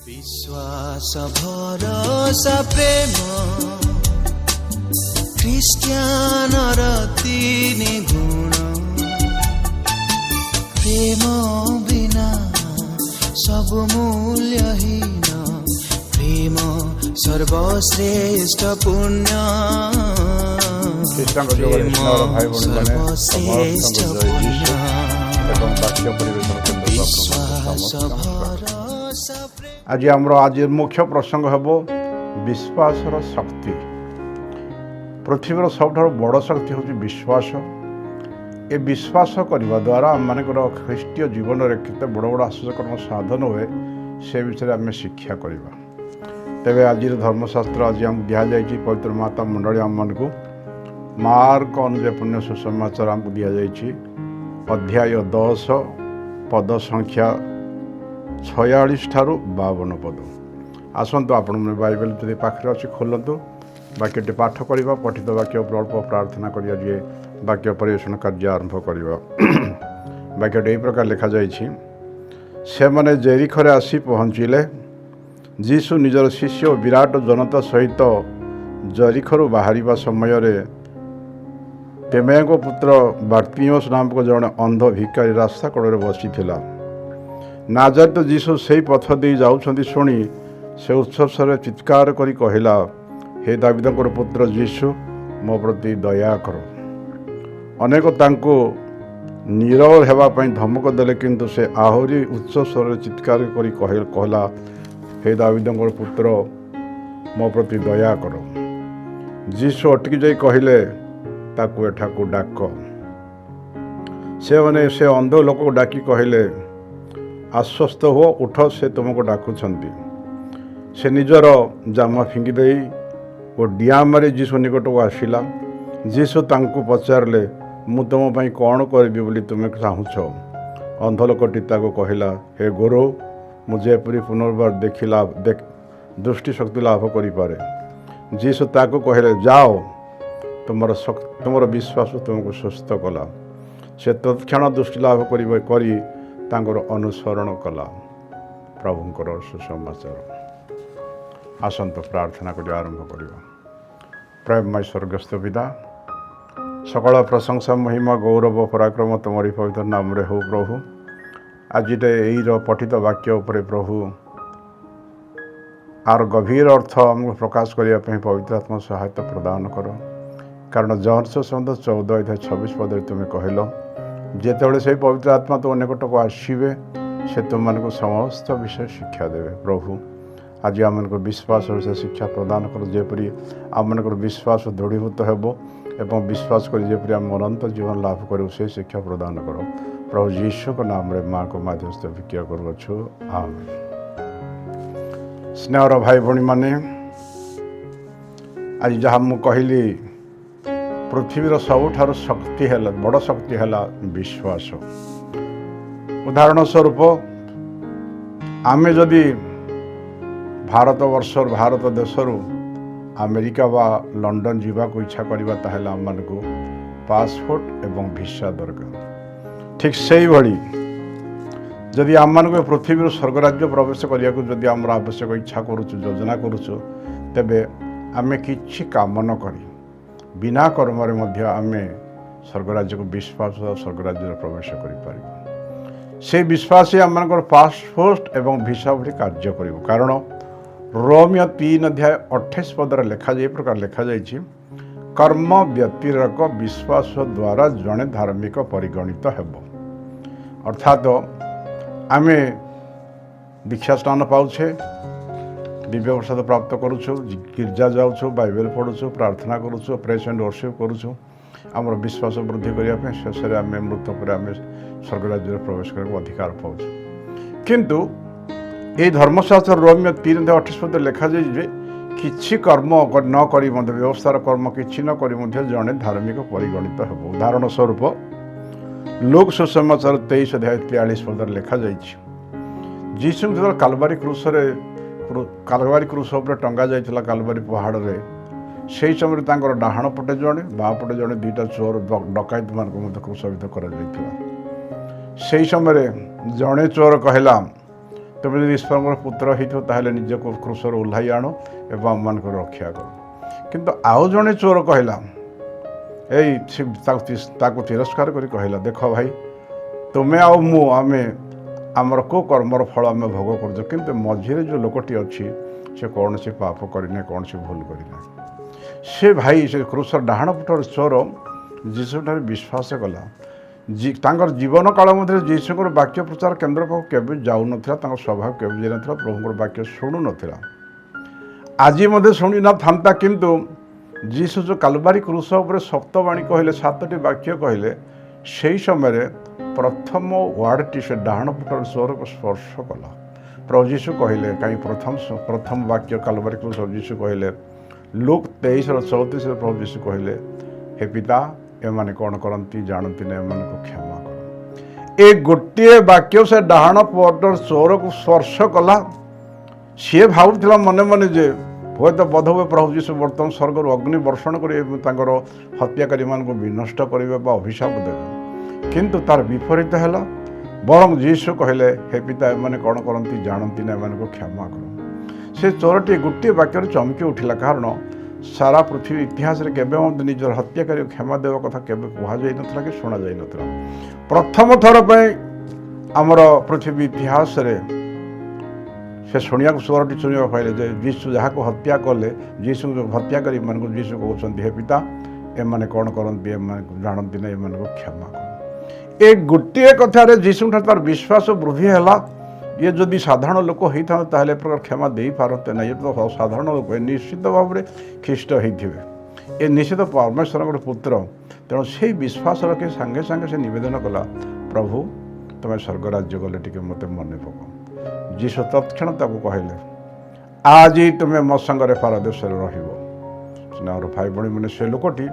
विश्वास भरोसा प्रेम ख्रिस्टियान र तिनी गुण प्रेम बिना सब मूल्यहीन प्रेम सर्वश्रेष्ठ पुण्य प्रेम सर्वश्रेष्ठ पुण्य विश्वास भरोसा आज आमर आज मुख्य प्रसंग हेब विश्वासर शक्ति। पृथ्वीर सब बड़ शक्ति हूँ विश्वास। ये विश्वास करने द्वारा आम मानकर ख्रीष्टीय जीवन में केते बड़ बड़ आश्चर्यकर्म साधन हुए से विषय आम शिक्षा करवा। तेरे आज धर्मशास्त्र आज आम दि जाए पवित्र माता मंडली आम मान को मार्क अनुजाई पुण्य सुसमाचार आमको दि जाए अध्याय 10 पद संख्या 46 ठारू 52 पद। आसतु आपण बाइबल जब पाखे अच्छी खोलतु वाक्यटी पाठ करवा पठित वाक्य अल्प प्रार्थना करिया जे वाक्य परिवेशन कार्य आरंभ करवा। वाक्यटी यही प्रकार लिखा जाइछि से माने जेरिखरे आसी पहुँचिले जीशु निजर शिष्य विराट जनता सहित जेरिखरु बाहरिबा समय रे तेमेको पुत्र बार्तिमेउस नामक जड़े अंध भिकारी रास्ता कड़े बसी थिला। नाजारेत जीशु से पथ दे जाउछंती शुणी से उत्सव चित्कार करी कहला हे दाविदकर पुत्र जीशु मो प्रति दया कर। अनेक तांको नीरव हेबा पई धमक देले किंतु से आहुरी उच्च स्वर चित्कार करी कहला हे दाविदकर पुत्र मो प्रति दया कर। जीशु अटकी जाई कहले ताकू एठाकू डाक। से अंध लोक को डाकी कहले आश्वस्त हो उठ से तुमको डाकुछंती। से निजर जामा फिंगी दे और डिया मारी जीशु निकट को आसिला। जीशु तांकू पचारे मु तुम पाई कौन करी बोली तुम्हें चाहूछ। अंध लोकटी ताको कहला हे गुरु मुझे पूरी पुनर्बार देखिला दृष्टि शक्ति लाभ करें। जीशु ताको कहले जाओ तुमर विश्वास तुमको सुस्थ कला। से तत्क्षण दृष्टि लाभ करी तांकर अनुसरण कला। प्रभुंकर सुसमाचार। आसंत प्रार्थना कर आरंभ करवा। प्रेममय स्वर्गस्थ पिता सकल प्रशंसा महिमा गौरव पराक्रम तुम्हारी पवित्र नाम रे हो प्रभु। आज यही पठित वाक्य उपरे प्रभु आर गभीर अर्थ आमको प्रकाश करने पवित्र आत्मा सहायता प्रदान कर। कारण जॉन सुसंद 14:26 पद तुम्हें कहल जेते से पवित्र आत्मा तुम निकट को आसवे से तुम मान को समस्त विषय शिक्षा देवे। प्रभु आज आम विश्वास से शिक्षा प्रदान कर जेपरी आम विश्वास दृढ़ीभूत हेब एवं विश्वास कर जेपरी आम अनंत जीवन लाभ करूँ से शिक्षा प्रदान कर। प्रभु यीशु के नाम रे माँ को मध्यस्थ भिक्षा करुछु आमेन। स्नेहर भाई भणी माने आज जहाँ मु कहली पृथ्वीर सबुठार शक्ति है बड़ शक्ति है विश्वास। उदाहरण स्वरूप आमे जदि भारत वर्ष भारत देशरू अमेरिका वा लंडन जीवा को इच्छा करवा ताहेला आम मानकु पासपोर्ट एवं वीसा दरकार। ठीक से ही भली जदि आम मानकु पृथ्वी स्वर्गराज्य प्रवेश करिया को जदि आमर आवश्यक इच्छा करूछु योजना करूछु तेबे आमे किछि काम न करी बिना कर्म आमे स्वर्गराज्य को विश्वास स्वर्गराज्य प्रवेश कर से विश्वास ही आम पासपोर्ट एवं वीसा भली कार्य कर। कारण रोमियो 3:28 पदर लेखा जाए प्रकार लेखा जाइछि कर्म व्यतिरक विश्वास द्वारा जड़े धार्मिक परिगणित हेब। अर्थात आमे दीक्षा स्नान पाउछे दिव्य प्रसाद प्राप्त करुछु गिरजा जाऊँ बाइबल पढ़ुछु प्रार्थना करुछु प्रेस एंड वर्शिप करुछु आमर विश्वास वृद्धि करने शेष में आम मृत पर आम स्वर्गराज्य प्रवेश करने अधिकार पाऊँ। किंतु ये धर्मशास्त्र रोमियो 3:28 पद लेखा जाए जे किछि कर्म न करी व्यवस्थार कर्म किछि न करी जड़े धार्मिक परिगणित हेब। उदाहरण स्वरूप लोक सुसमाचार 23:43 पद लेखा जाइछि जीशु जो कालवारी क्रूस पर टंगा जाइथिला कालवारी पहाड़ रे से समय तांकर डाहाण पटे जड़े बाँ पटे जड़े दुईटा चोर डकायत मान क्रूसवित कर समय जड़े चोर कहला ତୁମେ ଯଦି ଈଶ୍ୱରଙ୍କର ପୁତ୍ର ହେଇଥିବ ତାହେଲେ ନିଜକୁ କ୍ରୁଶରୁ ଓହ୍ଲାଇ ଆଣ ଏବଂ ଆମମାନଙ୍କୁ ରକ୍ଷା କର। କିନ୍ତୁ ଆଉ ଜଣେ ଚୋର କହିଲା, ତାକୁ ତିରସ୍କାର କରି କହିଲା, ଦେଖ ଭାଇ, ତୁମେ ଆଉ ମୁଁ ଆମର କେଉଁ କର୍ମର ଫଳ ଆମେ ଭୋଗ କରୁଛୁ, କିନ୍ତୁ ମଝିରେ ଯେଉଁ ଲୋକଟି ଅଛି ସେ କୌଣସି ପାପ କରିନାହିଁ, କୌଣସି ଭୁଲ କରିନାହିଁ। ସେ ଭାଇ, ସେ କ୍ରୁଶର ଡାହାଣ ପଟର ଚୋର ଯୀଶୁଠାରେ ବିଶ୍ୱାସ କଲା। ତାଙ୍କର ଜୀବନ କାଳ ମଧ୍ୟରେ ଯୀଶୁଙ୍କର ବାକ୍ୟ ପ୍ରଚାର କେନ୍ଦ୍ର ପାଖକୁ କେବେ ଯାଉନଥିଲା, ତାଙ୍କ ସ୍ୱଭାବ କେବେ ଯାଇନଥିଲା, ପ୍ରଭୁଙ୍କର ବାକ୍ୟ ଶୁଣୁନଥିଲା। ଆଜି ମଧ୍ୟ ଶୁଣି ନଥାନ୍ତା, କିନ୍ତୁ ଯୀଶୁ ଯେଉଁ କାଲବାରୀ କ୍ରୁଶ ଉପରେ ସପ୍ତବାଣୀ କହିଲେ, 7ଟି ବାକ୍ୟ କହିଲେ, ସେହି ସମୟରେ ପ୍ରଥମ ୱାର୍ଡ଼ଟି ସେ ଡାହାଣ ପଟର ଚୋରକୁ ସ୍ପର୍ଶ କଲା। ପ୍ରଭୁ ଯୀଶୁ କହିଲେ, କାହିଁ ପ୍ରଥମ ବାକ୍ୟ କାଲବାରୀ କ୍ରୁଶ ଯୀଶୁ କହିଲେ, ଲୁକ୍ 23:34 ପ୍ରଭୁ ଯୀଶୁ କହିଲେ, ହେ ପିତା, ଏମାନେ କ'ଣ କରନ୍ତି ଜାଣନ୍ତି ନା, ଏମାନଙ୍କୁ କ୍ଷମା କର। ଏ ଗୋଟିଏ ବାକ୍ୟ ସେ ଡାହାଣ ପଟର ଚୋରକୁ ସ୍ପର୍ଶ କଲା। ସିଏ ଭାବୁଥିଲା ମନେ ମନେ ଯେ ହୁଏତ ବୋଧହୁଏ ପ୍ରଭୁ ଯୀଶୁ ବର୍ତ୍ତମାନ ସ୍ୱର୍ଗରୁ ଅଗ୍ନି ବର୍ଷଣ କରି ତାଙ୍କର ହତ୍ୟାକାରୀମାନଙ୍କୁ ବିନଷ୍ଟ କରିବେ ବା ଅଭିଶାପ ଦେବେ, କିନ୍ତୁ ତାର ବିପରୀତ ହେଲା। ବରଂ ଯୀଶୁ କହିଲେ, ହେ ପିତା, ଏମାନେ କ'ଣ କରନ୍ତି ଜାଣନ୍ତି ନା, ଏମାନଙ୍କୁ କ୍ଷମା କର। ସେ ଚୋରଟି ଗୋଟିଏ ବାକ୍ୟରେ ଚମକି ଉଠିଲା, କାରଣ ସାରା ପୃଥିବୀ ଇତିହାସରେ କେବେ ମଧ୍ୟ ନିଜର ହତ୍ୟାକାରୀକୁ କ୍ଷମା ଦେବା କଥା କେବେ କୁହାଯାଇନଥିଲା କି ଶୁଣାଯାଇନଥିଲା। ପ୍ରଥମ ଥର ପାଇଁ ଆମର ପୃଥିବୀ ଇତିହାସରେ ସେ ଚୋରଟି ଶୁଣିବାକୁ ପାଇଲେ ଯେ ଯୀଶୁ ଯାହାକୁ ହତ୍ୟା କଲେ, ଯୀଶୁ ହତ୍ୟାକାରୀମାନଙ୍କୁ ଯୀଶୁ କହୁଛନ୍ତି, ହେ ପିତା, ଏମାନେ କ'ଣ କରନ୍ତି ଏମାନଙ୍କୁ ଜାଣନ୍ତି ନା, ଏମାନଙ୍କୁ କ୍ଷମା କର। ଏ ଗୋଟିଏ କଥାରେ ଯୀଶୁଙ୍କଠାରେ ତାର ବିଶ୍ୱାସ ବୃଦ୍ଧି ହେଲା। ଇଏ ଯଦି ସାଧାରଣ ଲୋକ ହେଇଥାନ୍ତେ ତାହେଲେ ଏ ପ୍ରକାର କ୍ଷମା ଦେଇପାରନ୍ତେ ନାହିଁ। ଏ ତ ସାଧାରଣ ଲୋକ, ଏ ନିଶ୍ଚିତ ଭାବରେ ଖ୍ରୀଷ୍ଟ ହେଇଥିବେ, ଏ ନିଶ୍ଚିତ ପରମେଶ୍ୱରଙ୍କର ପୁତ୍ର। ତେଣୁ ସେଇ ବିଶ୍ୱାସ ରଖି ସାଙ୍ଗେ ସାଙ୍ଗେ ସେ ନିବେଦନ କଲା, ପ୍ରଭୁ, ତୁମେ ସ୍ୱର୍ଗରାଜ୍ୟ ଗଲେ ଟିକେ ମୋତେ ମନେ ପକାଅ। ଯୀଶୁ ତତ୍କ୍ଷଣ ତାକୁ କହିଲେ, ଆଜି ତୁମେ ମୋ ସାଙ୍ଗରେ ପାରଦେଶରେ ରହିବ। ସ୍ନେହର ଭାଇ ଭଉଣୀମାନେ, ସେ ଲୋକଟି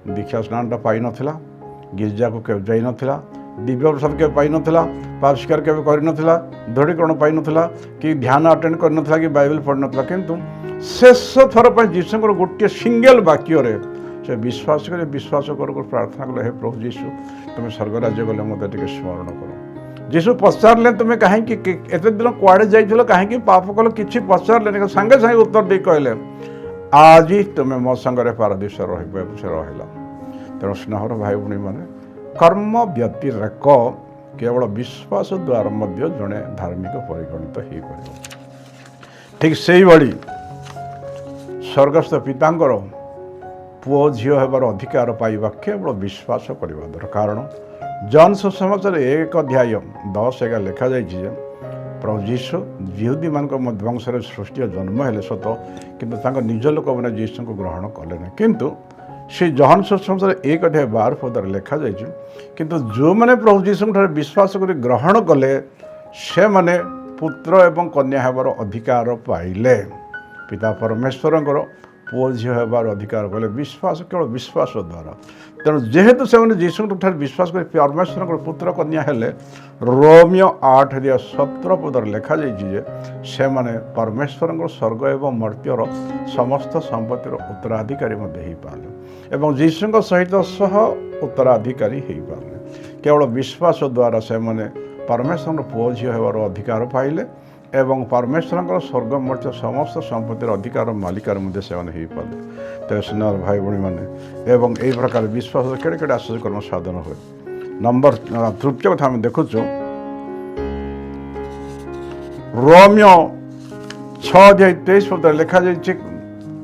ଦୀକ୍ଷା ସ୍ନାନଟା ପାଇନଥିଲା, ଗିର୍ଜାକୁ କେବେ ଯାଇନଥିଲା, ଦିବ୍ୟ ପ୍ରସାଦ କେବେ ପାଇନଥିଲା, ପାପସ୍କାର କେବେ କରିନଥିଲା, ଦୃଢ଼ୀକରଣ ପାଇନଥିଲା, କି ଧ୍ୟାନ ଆଟେଣ୍ଡ କରିନଥିଲା, କି ବାଇବେଲ ପଢ଼ିନଥିଲା, କିନ୍ତୁ ଶେଷ ଥର ପାଇଁ ଯୀଶୁଙ୍କର ଗୋଟିଏ ସିଙ୍ଗଲ ବାକ୍ୟରେ ସେ ବିଶ୍ୱାସ କରୁ ପ୍ରାର୍ଥନା କଲେ, ହେ ପ୍ରଭୁ ଯୀଶୁ, ତୁମେ ସ୍ୱର୍ଗରାଜ୍ୟ ଗଲେ ମୋତେ ଟିକେ ସ୍ମରଣ କର। ଯୀଶୁ ପଚାରିଲେ, ତୁମେ କାହିଁକି ଏତେ ଦିନ କୁଆଡ଼େ ଯାଇଥିଲ, କାହିଁକି ପାପ କଲ, କିଛି ପଚାରିଲେନି, ସାଙ୍ଗେ ସାଙ୍ଗେ ଉତ୍ତର ଦେଇ କହିଲେ, ଆଜି ତୁମେ ମୋ ସାଙ୍ଗରେ ପାରଦେଶରେ ରହିବ। ସେ ରହିଲା। ତେଣୁ ସ୍ନେହର ଭାଇ ଭଉଣୀମାନେ, କର୍ମ ବ୍ୟତିରେକ କେବଳ ବିଶ୍ୱାସ ଦ୍ୱାରା ମଧ୍ୟ ଜଣେ ଧାର୍ମିକ ପରିଗଣିତ ହୋଇପାରିବ। ଠିକ୍ ସେଇଭଳି ସ୍ୱର୍ଗସ୍ଥ ପିତାଙ୍କର ପୁଅ ଝିଅ ହେବାର ଅଧିକାର ପାଇବା କେବଳ ବିଶ୍ୱାସ କରିବା ଦରକାର। କାରଣ ଜନ୍ ସୁସମାଚାର 1:10 ଲେଖାଯାଇଛି ଯେ ପ୍ରଭୁ ଯୀଶୁ ଯିହୁଦୀମାନଙ୍କ ବଂଶରେ ସୃଷ୍ଟିର ଜନ୍ମ ହେଲେ ସତ, କିନ୍ତୁ ତାଙ୍କ ନିଜ ଲୋକମାନେ ଯୀଶୁଙ୍କୁ ଗ୍ରହଣ କଲେ ନାହିଁ। କିନ୍ତୁ ସେ ଜହନ ସୁସମାଚାର 1:12 ଲେଖାଯାଇଛି, କିନ୍ତୁ ଯେଉଁମାନେ ପ୍ରଭୁ ଯୀଶୁଙ୍କଠାରେ ବିଶ୍ୱାସ କରି ଗ୍ରହଣ କଲେ ସେମାନେ ପୁତ୍ର ଏବଂ କନ୍ୟା ହେବାର ଅଧିକାର ପାଇଲେ। ପିତା ପରମେଶ୍ୱରଙ୍କର ପୁଅ ଝିଅ ହେବାର ଅଧିକାର ପାଇଲେ କେବଳ ବିଶ୍ୱାସ ଦ୍ୱାରା। ତେଣୁ ଯେହେତୁ ସେମାନେ ଯୀଶୁଙ୍କଠାରେ ବିଶ୍ୱାସ କରି ପରମେଶ୍ୱରଙ୍କର ପୁତ୍ର କନ୍ୟା ହେଲେ, ରୋମିଓ 8:17 ଲେଖାଯାଇଛି ଯେ ସେମାନେ ପରମେଶ୍ୱରଙ୍କର ସ୍ୱର୍ଗ ଏବଂ ମର୍ତ୍ତ୍ୟର ସମସ୍ତ ସମ୍ପତ୍ତିର ଉତ୍ତରାଧିକାରୀ ମଧ୍ୟ ହେଇପାରିଲେ ଏବଂ ଯୀଶୁଙ୍କ ସହିତ ସହ ଉତ୍ତରାଧିକାରୀ ହେଇପାରିଲେ। କେବଳ ବିଶ୍ୱାସ ଦ୍ୱାରା ସେମାନେ ପରମେଶ୍ୱରଙ୍କର ପୁଅ ଝିଅ ହେବାର ଅଧିକାର ପାଇଲେ ଏବଂ ପରମେଶ୍ୱରଙ୍କର ସ୍ୱର୍ଗ ମର୍ତ୍ତ୍ୟ ସମସ୍ତ ସମ୍ପତ୍ତିର ଅଧିକାର ମାଲିକାର ମଧ୍ୟ ସେମାନେ ହେଇପାରିଲେ। ତେବେ ସ୍ନେହର ଭାଇ ଭଉଣୀମାନେ, ଏବଂ ଏହି ପ୍ରକାର ବିଶ୍ୱାସ କେଡ଼େ କେଡ଼େ ଆଶ୍ଚର୍ଯ୍ୟ କର୍ମ ସାଧନ ହୁଏ। ତୃତୀୟ କଥା ଆମେ ଦେଖୁଛୁ, ରୋମିଓ 6:23 ଲେଖାଯାଇଛି,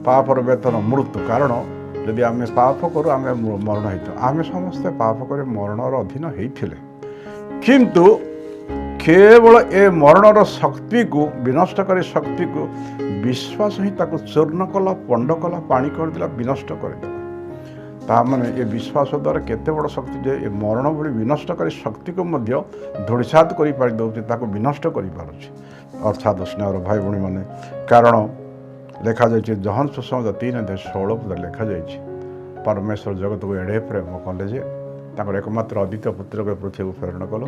ପାପର ବେତନ ମୃତ୍ୟୁ। କାରଣ ଯଦି ଆମେ ପାପ କରୁ ଆମେ ମରଣ ହେଇଥାଉ। ଆମେ ସମସ୍ତେ ପାପ କରି ମରଣର ଅଧୀନ ହେଇଥିଲେ, କିନ୍ତୁ କେବଳ ଏ ମରଣର ଶକ୍ତିକୁ, ବିନଷ୍ଟକାରୀ ଶକ୍ତିକୁ ବିଶ୍ୱାସ ହିଁ ତାକୁ ଚୂର୍ଣ୍ଣ କଲା, ପଣ୍ଡ କଲା, ପାଣି କରିଦେଲା, ବିନଷ୍ଟ କରିଦେଲା। ତାମାନେ ଏ ବିଶ୍ୱାସ ଦ୍ୱାରା କେତେ ବଡ଼ ଶକ୍ତି ଯେ ଏ ମରଣ ଭଳି ବିନଷ୍ଟକାରୀ ଶକ୍ତିକୁ ମଧ୍ୟ ଧୂଳିସାତ କରିପାରି ଦେଉଛି, ତାକୁ ବିନଷ୍ଟ କରିପାରୁଛି। ଅର୍ଥାତ୍ ସ୍ନେହର ଭାଇ ଭଉଣୀମାନେ, କାରଣ ଲେଖାଯାଇଛି ଜହନ ସୁସମାଚାର 3:16 ଲେଖାଯାଇଛି, ପରମେଶ୍ୱର ଜଗତକୁ ଏଡ଼େ ପ୍ରେମ କଲେ ଯେ ତାଙ୍କର ଏକମାତ୍ର ଅଦ୍ୱିତୀୟ ପୁତ୍ରକୁ ପୃଥିବୀକୁ ପ୍ରେରଣ କଲ,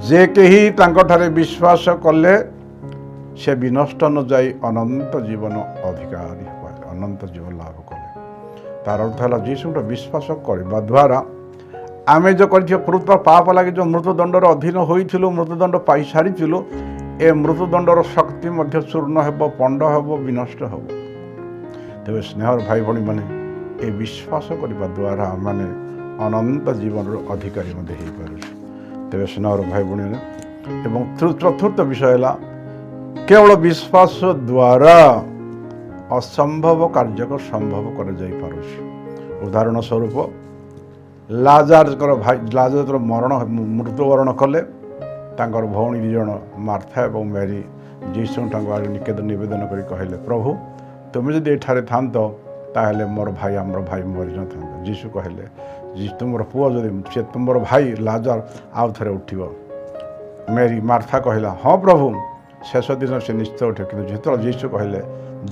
ଯେ କେହି ତାଙ୍କଠାରେ ବିଶ୍ୱାସ କଲେ ସେ ବିନଷ୍ଟ ନ ଯାଇ ଅନନ୍ତ ଜୀବନ ଅଧିକାରୀ ପାଇଲେ, ଅନନ୍ତ ଜୀବନ ଲାଭ କଲେ। ତାର ଅର୍ଥ ହେଲା ଯୀଶୁଙ୍କର ବିଶ୍ୱାସ କରିବା ଦ୍ୱାରା ଆମେ ଯେଉଁ କରିଥିବା କୃତ ପାପ ଲାଗି ଯେଉଁ ମୃତ୍ୟୁଦଣ୍ଡର ଅଧୀନ ହୋଇଥିଲୁ, ମୃତ୍ୟୁଦଣ୍ଡ ପାଇସାରିଥିଲୁ, ଏ ମୃତ୍ୟୁଦଣ୍ଡର ଶକ୍ତି ମଧ୍ୟ ଚୂର୍ଣ୍ଣ ହେବ, ପଣ୍ଡ ହେବ, ବିନଷ୍ଟ ହେବ। ତେବେ ସ୍ନେହର ଭାଇ ଭଉଣୀମାନେ, ଏ ବିଶ୍ୱାସ କରିବା ଦ୍ୱାରା ଆମମାନେ ଅନନ୍ତ ଜୀବନର ଅଧିକାରୀ ମଧ୍ୟ ହେଇପାରୁଛୁ। ତେବେ ସ୍ନେହର ଭାଇ ଭଉଣୀମାନେ, ଏବଂ ଚତୁର୍ଥ ବିଷୟ ହେଲା କେବଳ ବିଶ୍ୱାସ ଦ୍ୱାରା ଅସମ୍ଭବ କାର୍ଯ୍ୟକୁ ସମ୍ଭବ କରାଯାଇପାରୁଛି। ଉଦାହରଣ ସ୍ୱରୂପ ଲାଜାରଙ୍କର ଭାଇ ଲାଜାର ମୃତ୍ୟୁବରଣ କଲେ। ତାଙ୍କର ଭଉଣୀ 2 ଜଣ ମାର୍ଥା ଏବଂ ମେରୀ ଯୀଶୁଙ୍କୁ ତାଙ୍କ ଆଡ଼େ ନିବେଦନ କରି କହିଲେ, ପ୍ରଭୁ ତୁମେ ଯଦି ଏଠାରେ ଥାନ୍ତ ତାହେଲେ ଆମର ଭାଇ ମରିନଥାନ୍ତା। ଯୀଶୁ କହିଲେ, ତୁମର ପୁଅ ଯଦି ସେ ତୁମର ଭାଇ ଲାଜାର ଆଉ ଥରେ ଉଠିବ। ମେରୀ ମାର୍ଥା କହିଲା, ହଁ ପ୍ରଭୁ, ଶେଷ ଦିନ ସେ ନିଶ୍ଚୟ ଉଠିବ। କିନ୍ତୁ ଯେତେବେଳେ ଯୀଶୁ କହିଲେ,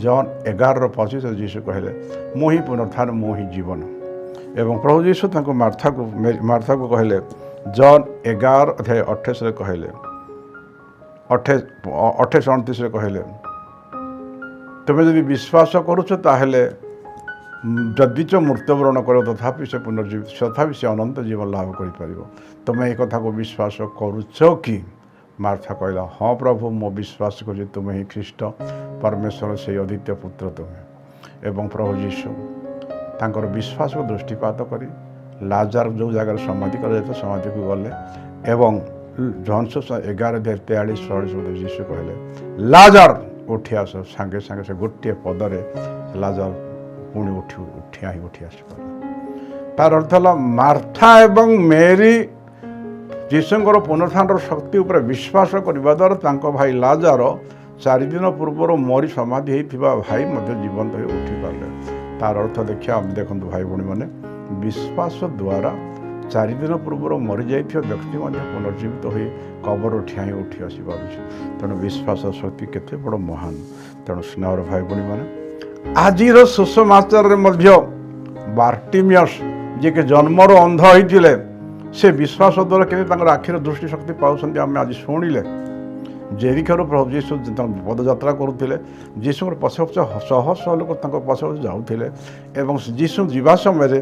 ଜନ୍ 11:25 ଯୀଶୁ କହିଲେ, ମୁଁ ହିଁ ପୁନରୁତ୍ଥାନ, ମୁଁ ହିଁ ଜୀବନ। ଏବଂ ପ୍ରଭୁ ଯୀଶୁ ତାଙ୍କୁ ମାର୍ଥାକୁ କହିଲେ, ଜନ୍ 11:28 କହିଲେ, 28-29 କହିଲେ, ତୁମେ ଯଦି ବିଶ୍ୱାସ କରୁଛ ତାହେଲେ ଯଦିଚ ମୃତ୍ୟୁବରଣ କରିବ ତଥାପି ସେ ପୁନର୍ଜୀବିତ, ତଥାପି ସେ ଅନନ୍ତ ଜୀବନ ଲାଭ କରିପାରିବ। ତୁମେ ଏ କଥାକୁ ବିଶ୍ୱାସ କରୁଛ କି? ମାର୍ଥା କହିଲା, ହଁ ପ୍ରଭୁ, ମୁଁ ବିଶ୍ୱାସ କରୁଛି ତୁମେ ହିଁ ଖ୍ରୀଷ୍ଟ, ପରମେଶ୍ୱର ସେଇ ଅଦ୍ୱିତୀୟ ପୁତ୍ର ତୁମେ। ଏବଂ ପ୍ରଭୁ ଯୀଶୁ ତାଙ୍କର ବିଶ୍ୱାସକୁ ଦୃଷ୍ଟିପାତ କରି ଲାଜାର ଯେଉଁ ଜାଗାରେ ସମାଧି କରାଯାଇଥିଲା ସମାଧିକୁ ଗଲେ ଏବଂ ଜହନ 11:43-44 ଯୀଶୁ କହିଲେ, ଲାଜାର ଉଠି ଆସ। ସାଙ୍ଗେ ସାଙ୍ଗେ ସେ ଗୋଟିଏ ପଦରେ ଲାଜାର ପୁଣି ଉଠି ଆସିପାରିଲା। ତାର ଅର୍ଥ ହେଲା ମାର୍ଥା ଏବଂ ମେରୀ ଯୀଶୁଙ୍କର ପୁନରୁତ୍ଥାନର ଶକ୍ତି ଉପରେ ବିଶ୍ୱାସ କରିବା ଦ୍ୱାରା ତାଙ୍କ ଭାଇ ଲାଜାର 4 ଦିନ ପୂର୍ବରୁ ମରି ସମାଧି ହୋଇଥିବା ଭାଇ ମଧ୍ୟ ଜୀବନ୍ତ ହୋଇ ଉଠିପାରିଲେ। ତାର ଅର୍ଥ ଦେଖିବା, ଆମେ ଦେଖନ୍ତୁ ଭାଇ ଭଉଣୀମାନେ, ବିଶ୍ୱାସ ଦ୍ୱାରା 4 ଦିନ ପୂର୍ବରୁ ମରିଯାଇଥିବା ବ୍ୟକ୍ତି ମଧ୍ୟ ପୁନର୍ଜୀବିତ ହୋଇ କବରରୁ ଉଠି ଆସିପାରୁଛି। ତେଣୁ ବିଶ୍ୱାସର ଶକ୍ତି କେତେ ବଡ଼ ମହାନ। ତେଣୁ ସ୍ନେହର ଭାଇ ଭଉଣୀମାନେ, ଆଜିର ସୁସମାଚାରରେ ମଧ୍ୟ ବାର୍ଟିମିୟସ୍ ଯିଏକି ଜନ୍ମରୁ ଅନ୍ଧ ହୋଇଥିଲେ, ସେ ବିଶ୍ୱାସ ଦ୍ୱାରା କେମିତି ତାଙ୍କର ଆଖିର ଦୃଷ୍ଟି ଶକ୍ତି ପାଉଛନ୍ତି ଆମେ ଆଜି ଶୁଣିଲେ। ଜେରିକୋରୁ ପ୍ରଭୁ ଯୀଶୁ ପଦଯାତ୍ରା କରୁଥିଲେ। ଯୀଶୁଙ୍କର ପଛ ଶହ ଲୋକ ତାଙ୍କ ପଛେ ଯାଉଥିଲେ ଏବଂ ଯୀଶୁ ଯିବା ସମୟରେ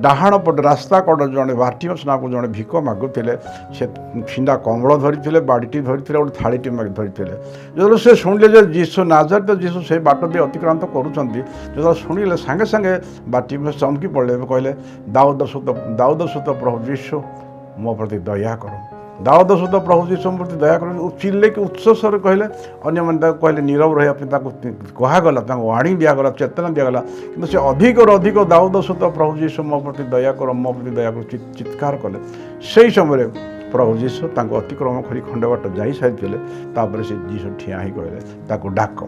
ଡାହାଣ ପଟେ ରାସ୍ତା କଡ଼ ଜଣେ ବାର୍ଟିମିୟସ୍ ନାମକ ଜଣେ ଭିକ ମାଗୁଥିଲେ। ସେ ଛିଣ୍ଡା କମଳ ଧରିଥିଲେ, ବାଡ଼ିଟି ଧରିଥିଲେ, ଗୋଟେ ଥାଳିଟି ଧରିଥିଲେ। ଯେତେବେଳେ ସେ ଶୁଣିଲେ ଯେ ଯୀଶୁ ନାଜାରେତ ଯୀଶୁ ସେ ବାଟ ଦେଇ ଅତିକ୍ରାନ୍ତ କରୁଛନ୍ତି, ଯେତେବେଳେ ଶୁଣିଲେ ସାଙ୍ଗେ ସାଙ୍ଗେ ବାର୍ଟିମିୟସ୍ ଚମକି ପଡ଼ିଲେ ଏବଂ କହିଲେ, ଦାଉଦ ସୁତ ପ୍ରଭୁ ଯୀଶୁ, ମୋ ପ୍ରତି ଦୟା କର। ଦାଉଦ ସୁତ ପ୍ରଭୁ ଯୀଶୁ ପ୍ରତି ଦୟା କର ଚିଲେଇକି ଉଚ୍ଚସ୍ୱରରେ କହିଲେ। ଅନ୍ୟମାନେ ତାକୁ କହିଲେ ନୀରବ ରହିବା ପାଇଁ, ତାକୁ କୁହାଗଲା, ତାଙ୍କୁ ୱାର୍ଣ୍ଣିଂ ଦିଆଗଲା, ଚେତନା ଦିଆଗଲା। କିନ୍ତୁ ସେ ଅଧିକରୁ ଅଧିକ ଦାଉଦ ସୁତ ପ୍ରଭୁ ଯୀଶୁ ମୋ ପ୍ରତି ଦୟା କର, ମୋ ପ୍ରତି ଦୟା କର ଚିତ୍କାର କଲେ। ସେହି ସମୟରେ ପ୍ରଭୁ ଯୀଶୁ ତାଙ୍କୁ ଅତିକ୍ରମ କରି ଖଣ୍ଡେ ବାଟ ଯାଇସାରିଥିଲେ। ତାପରେ ସେ ଯୀଶୁ ଠିଆ ହେଇ କହିଲେ, ତାକୁ ଡାକ।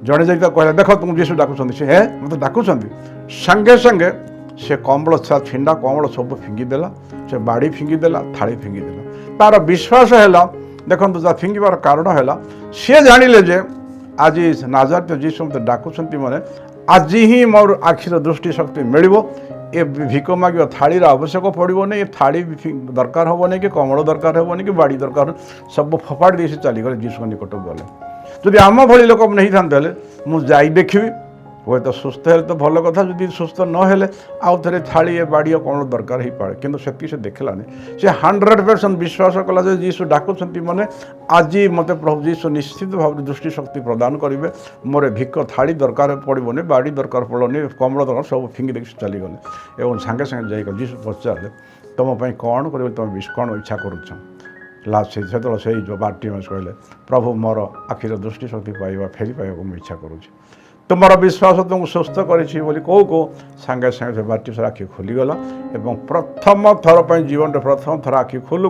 ଜଣେ ଯାଇ ତାକୁ କହିଲା, ଦେଖ ତୁମକୁ ଯୀଶୁ ଡାକୁଛନ୍ତି। ସେ ମୋତେ ଡାକୁଛନ୍ତି। ସାଙ୍ଗେ ସାଙ୍ଗେ ସେ କମଳ ଛିଣ୍ଡା କମଳ ସବୁ ଫିଙ୍ଗିଦେଲା, ସେ ବାଡ଼ି ଫିଙ୍ଗିଦେଲା, ଥାଳି ଫିଙ୍ଗିଦେଲା। ତାର ବିଶ୍ୱାସ ହେଲା, ଦେଖନ୍ତୁ ତା ଫିଙ୍ଗିବାର କାରଣ ହେଲା, ସିଏ ଜାଣିଲେ ଯେ ଆଜି ନାଜାରେତ ଯୀଶୁ ମୋତେ ଡାକୁଛନ୍ତି, ମାନେ ଆଜି ହିଁ ମୋର ଆଖିର ଦୃଷ୍ଟି ଶକ୍ତି ମିଳିବ। ଏ ଭିକ ମାଗିବା ଥାଳିର ଆବଶ୍ୟକ ପଡ଼ିବନି, ଏ ଥାଳି ଦରକାର ହେବନି, କି କମଳ ଦରକାର ହେବନି, କି ବାଡ଼ି ଦରକାର, ସବୁ ଫୋପାଡ଼ି ଦେଇ ସେ ଚାଲିଗଲେ, ଯୀଶୁଙ୍କ ନିକଟକୁ ଗଲେ। ଯଦି ଆମ ଭଳି ଲୋକ ନେଇଥାନ୍ତେ ହେଲେ, ମୁଁ ଯାଇ ଦେଖିବି, ହୁଏତ ସୁସ୍ଥ ହେଲେ ତ ଭଲ କଥା, ଯଦି ସୁସ୍ଥ ନ ହେଲେ ଆଉ ଥରେ ଥାଳି ବାଡ଼ି କଣ ଦରକାର ହେଇପାରେ। କିନ୍ତୁ ସେତିକି ସେ ଦେଖିଲାନି। ସେ 100% ବିଶ୍ୱାସ କଲା ଯେ ଯୀଶୁ ଡାକୁଛନ୍ତି, ମାନେ ଆଜି ମୋତେ ପ୍ରଭୁ ଯୀଶୁ ନିଶ୍ଚିତ ଭାବରେ ଦୃଷ୍ଟି ଶକ୍ତି ପ୍ରଦାନ କରିବେ। ମୋର ଭିକ ଥାଳି ଦରକାର ପଡ଼ିବନି, ବାଡ଼ି ଦରକାର ପଡ଼ିବନି, କମଳ ଦରକାର, ସବୁ ଫିଙ୍ଗି ଦେଇକି ଚାଲିଗଲେ। ଏବଂ ସାଙ୍ଗେ ସାଙ୍ଗେ ଯାଇକି ଯୀଶୁ ପଚାରିଲେ, ତୁମ ପାଇଁ କ'ଣ କରିବେ, ତୁମେ କ'ଣ ଇଚ୍ଛା କରୁଛ? ସେତେବେଳେ ସେଇ ଯେଉଁ ବାର୍ଟିମିୟସ୍ କହିଲେ, ପ୍ରଭୁ ମୋର ଆଖିର ଦୃଷ୍ଟି ଶକ୍ତି ଫେରି ପାଇବାକୁ ମୁଁ ଇଚ୍ଛା କରୁଛି। ତୁମର ବିଶ୍ୱାସ ତୁମକୁ ସୁସ୍ଥ କରିଛି ବୋଲି କହୁ ସାଙ୍ଗେ ସାଙ୍ଗେ ସେ ବାର୍ଟିମିୟସ୍ ଆଖି ଖୋଲିଗଲା ଏବଂ ପ୍ରଥମ ଥର ପାଇଁ ଜୀବନରେ ପ୍ରଥମ ଥର ଆଖି ଖୋଲୁ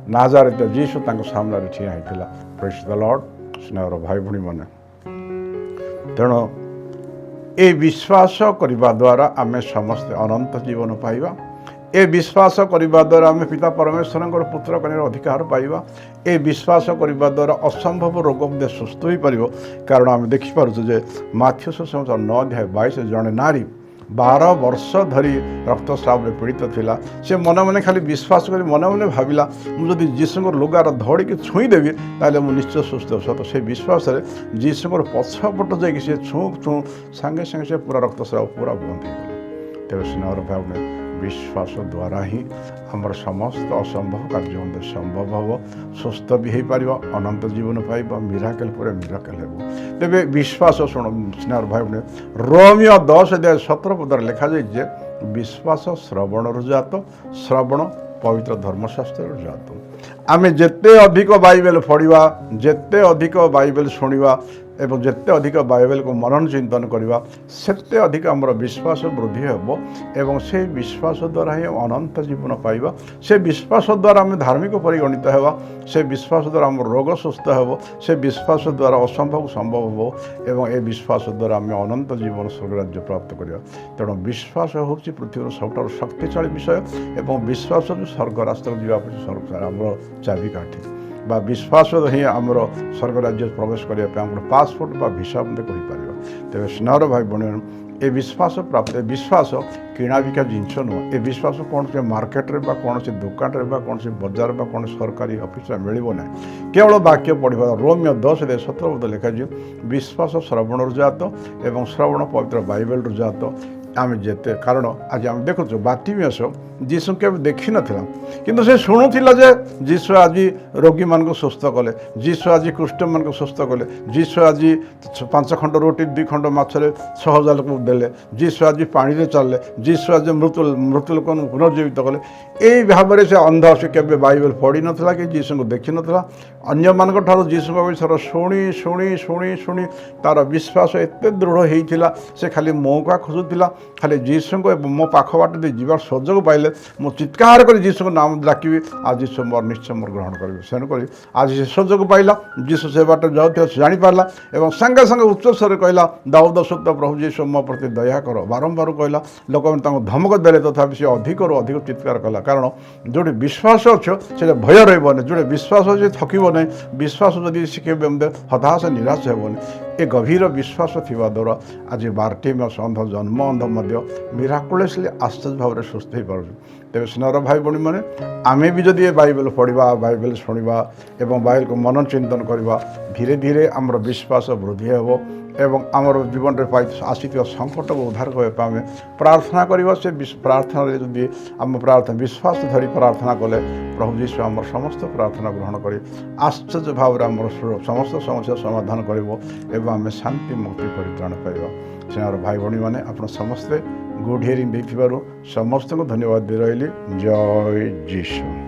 ନାଜାରେତ ଯୀଶୁ ତାଙ୍କ ସାମ୍ନାରେ ଠିଆ ହେଇଥିଲା। ପ୍ରେଜ୍ ଦ ଲର୍ଡ। ସ୍ନେହର ଭାଇ ଭଉଣୀମାନେ, ତେଣୁ ଏ ବିଶ୍ୱାସ କରିବା ଦ୍ୱାରା ଆମେ ସମସ୍ତେ ଅନନ୍ତ ଜୀବନ ପାଇବା। ଏ ବିଶ୍ୱାସ କରିବା ଦ୍ୱାରା ଆମେ ପିତା ପରମେଶ୍ୱରଙ୍କର ପୁତ୍ର କନ୍ୟାର ଅଧିକାର ପାଇବା। ଏ ବିଶ୍ୱାସ କରିବା ଦ୍ୱାରା ଅସମ୍ଭବ ରୋଗ ମଧ୍ୟ ସୁସ୍ଥ ହୋଇପାରିବ। କାରଣ ଆମେ ଦେଖିପାରୁଛୁ ଯେ ମାଥ୍ୟୁ ସୁସମାଚାର 9:22 ଜଣେ ନାରୀ 12 ବର୍ଷ ଧରି ରକ୍ତସ୍ରାବରେ ପୀଡ଼ିତ ଥିଲା। ସେ ମନେ ମନେ ଖାଲି ବିଶ୍ୱାସ କରି ମନେ ମନେ ଭାବିଲା, ମୁଁ ଯଦି ଯୀଶୁଙ୍କର ଲୁଗାର ଧଡ଼ିକି ଛୁଇଁଦେବି ତାହେଲେ ମୁଁ ନିଶ୍ଚୟ ସୁସ୍ଥ ହେବ। ତ ସେ ବିଶ୍ୱାସରେ ଯୀଶୁଙ୍କର ପଛପଟ ଯାଇକି ସେ ଛୁଁ ସାଙ୍ଗେ ସାଙ୍ଗେ ସେ ପୁରା ରକ୍ତସ୍ରାବ ପୁରା ବନ୍ଦ ହୋଇଗଲା। ତେବେ ସ୍ନେହର ଭାବନା विश्वास द्वारा ही आमर समस्त असंभव कार्य मध्य संभव हम सुस्थ भी हो पार अनंत जीवन पाइबा मिराकल पर मिराकल हो तेरे विश्वास शुण स्नेह भाई भाई रोमियो 10:17 पदर लिखा जाए विश्वास श्रवण जात श्रवण पवित्र धर्मशास्त्र जात आम जिते अधिक बाइबल पढ़ा जिते अधिक बाइबल शुणा एवं जिते अधिक बाइबल को मनन चिंतन करवा सेते अधिक आमर विश्वास वृद्धि हेब एवं से विश्वास द्वारा ही अनंत जीवन पाइबा से विश्वास द्वारा आम धार्मिक परिगणित होगा से विश्वास द्वारा आम रोग सुस्थ हेब से विश्वास द्वारा असंभव संभव हो एवं ए विश्वास द्वारा आम अनंत जीवन स्वर्ग राज्य प्राप्त करवा तेणु विश्वास हूँ पृथ्वी सबुठ शक्तिशाली विषय एवं विश्वास जो स्वर्ग रास्ता स्वर्ग आम चाबिकाठी बा विश्वास ही आमर स्वर्ग राज्य प्रवेश करने पासपोर्ट बा भिसा कहीपर तेज स्नेहर भाई बहन ए विश्वास प्राप्त ए विश्वास किणा बिका जिनस नुह ए विश्वास कौन से मार्केट रे बा कौन से दुकान रे बा कौन से बजार बा कौन सरकारी ऑफिस में मिलबो ना केवल वाक्य पढ़ा रोमियो 10:17 लिखा विश्वास श्रवण जात एवं श्रवण पवित्र बाइबल जात आम जिते कारण आज आम देखु बातिमेस जीशु के देखी नाला किंतु से शुणुला जे जीशु आज रोगी मान सुस्थ कले जीशु आज कुष्ठ मान सुस्थ कले जीशु आज 5 खंड रोटी 2 खंड मछरे 6,000 लोक देले जीशु आज पानी चलले जीशु आज मृत्यु लोक पुनर्जीवित कले यही भाव से अंध से केवे बाइबल पढ़ी नाला कि जीशु को देखी नाला अन्य मान जीशु विषय शुणी शुणी शुणी शुणी तार विश्वास एत दृढ़ होता से खाली मौका खोजुला खाली जीशु को मो पाख बाट दे जीवार सुजोग पाइले मु चित्कार कर जीशु को नाम डाकि आज जीशु मोर निश्चय मोर ग्रहण करेंगे तेणुक आज से सुजोग पाइला जीशु से बाट जाऊँ जापारा और सांगे सांगे उच्च स्वर कहला दाऊद सुत प्रभु जीशु मो प्रति दया कर बारंबार कहला लोक मैंने धमक देले तथापि से अधिक अधिक चित्कार कला कारण जो विश्वास अच्छे से भय रही जो विश्वास अच्छे थकब नहीं विश्वास जदि शिखे हताश निराश हेबनी ए गभीर विश्वास थिबा द्वारा आज बार्टिमेस अंध जन्म अंध मिराकुलसली आश्चर्य भाव में सुस्थ हो पार तेज स्नेहर भाई भणी मैंने आम भी जदि बाइबल पढ़ा बाइबल शुणा एवं बाइबल को मनन चिंतन करवा धीरे धीरे आमर विश्वास वृद्धि हेब एवं आमर जीवन में आसी संकट को उद्धार करने प्रार्थना करवा से प्रार्थना जदि आम प्रार्थना विश्वास धरी प्रार्थना कले प्रभु जीशु आम समस्त प्रार्थना ग्रहण कर आश्चर्य भाव में समस्त समस्या समाधान कर आम शांति मुक्ति परित्राण पाइबा स्नेहर भाई भणी मैंने आप समस्ते गुड हियरिंग देखिबारु समस्त को धन्यवाद दे रही जय जीशु।